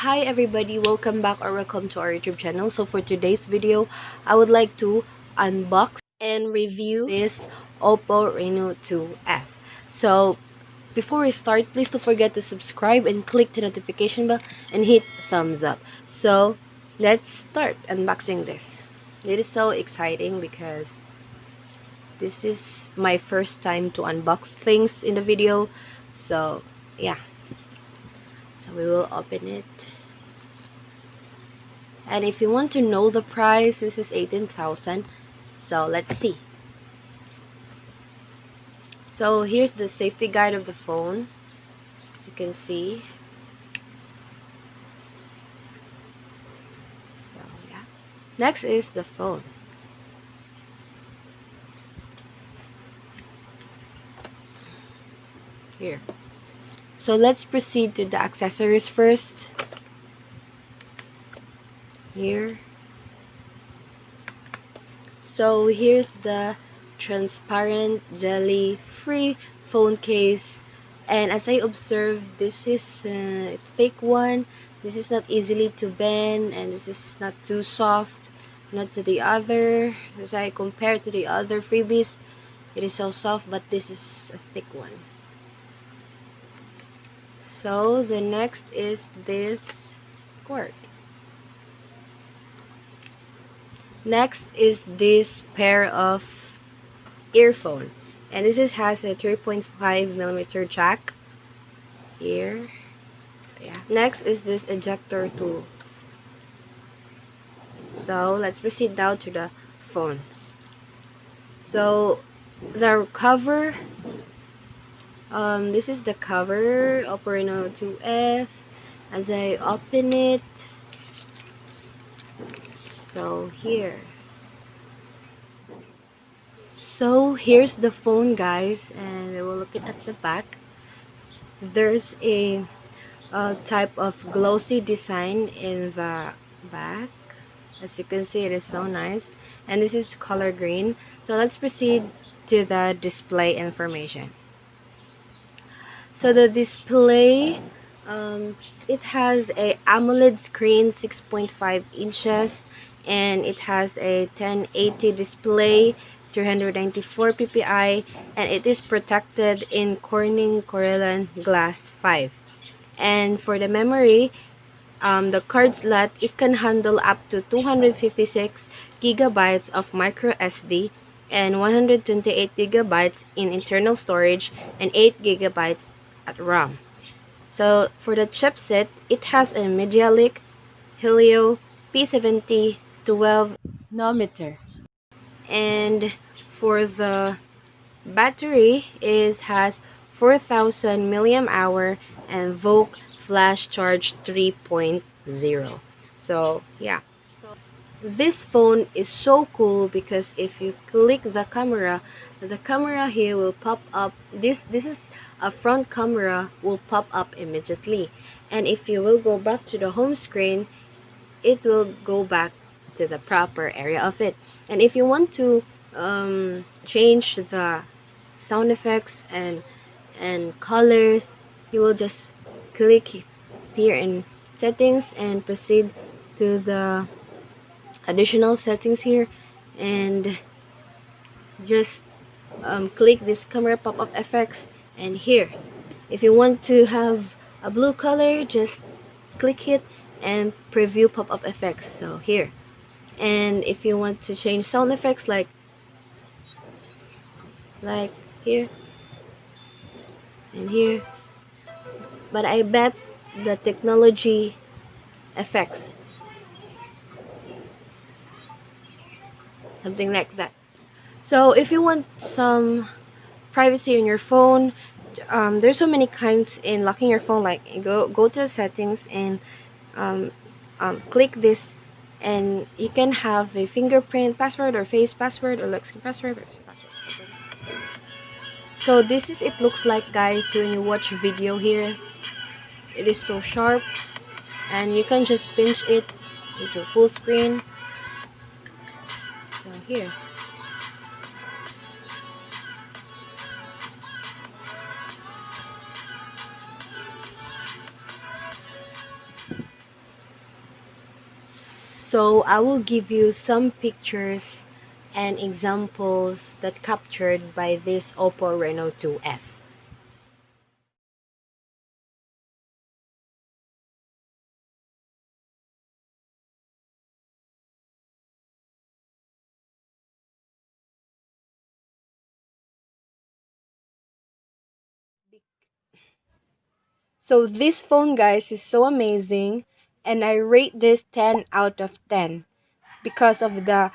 Hi everybody, welcome back or welcome to our YouTube channel. So for today's video, I would like to unbox and review this Oppo Reno 2F. So before we start, please don't forget to subscribe and click the notification bell and hit thumbs up. So let's start unboxing this. It is so exciting because this is my first time to unbox things in the video. So yeah, so we will open it. And if you want to know the price, this is 18,000. So let's see. So here's the safety guide of the phone, as you can see. So yeah. Next is the phone. Here. So let's proceed to the accessories first. Here. So here's the transparent jelly-free phone case, and as I observed, this is a thick one. This is not easily to bend, and this is not too soft, not to the other. As I compare to the other freebies, it is so soft, but this is a thick one. So the next is this cord. Next is this pair of earphone, and this has a 3.5mm jack here. Yeah. Next is this ejector tool. So let's proceed now to the phone. So the cover, this is the cover, Oppo Reno 2F. As I open it, so here. So here's the phone, guys, and we will look at the back. There's a type of glossy design in the back. As you can see, it is so nice, and this is color green. So let's proceed to the display information. So the display, it has a AMOLED screen, 6.5 inches, and it has a 1080 display, 394 ppi, and it is protected in Corning Gorilla Glass 5. And for the memory, the card slot, it can handle up to 256 gigabytes of micro SD and 128 gigabytes in internal storage and 8 gigabytes at RAM. So for the chipset, it has a Medialink Helio P70 12 nanometer, and for the battery has 4000 milliamp hour and VOOC flash charge 3.0. So yeah, this phone is so cool because if you click the camera here will pop up. This is a front camera, will pop up immediately, and if you will go back to the home screen, it will go back to the proper area of it. And if you want to change the sound effects and colors, you will just click here in settings and proceed to the additional settings here, and just click this camera pop-up effects. And here, if you want to have a blue color, just click it and preview pop-up effects. So here, and if you want to change sound effects like here and here, but I bet the technology effects, something like that. So if you want some privacy on your phone, there's so many kinds in locking your phone. Like go to the settings and click this, and you can have a fingerprint password or face password or looks password or password. So this is it looks like, guys, when you watch video here. It is so sharp, and you can just pinch it into full screen. So here. So I will give you some pictures and examples that captured by this Oppo Reno 2F. So this phone, guys, is so amazing, and I rate this 10 out of 10 because of the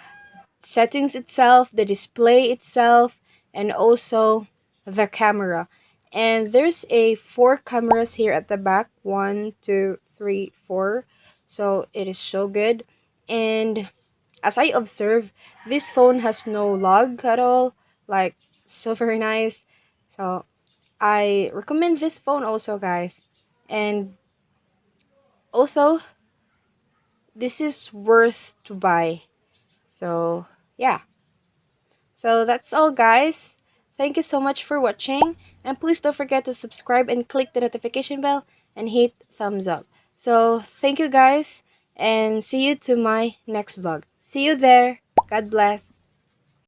settings itself, the display itself, and also the camera. And there's a 4 cameras here at the back, 1, 2, 3, 4. So it is so good. And as I observe, this phone has no lag at all, like so very nice. So I recommend this phone also, guys. And also, this is worth to buy. So yeah. So that's all, guys. Thank you so much for watching, and please don't forget to subscribe and click the notification bell and hit thumbs up. So thank you, guys, and see you to my next vlog. See you there. God bless.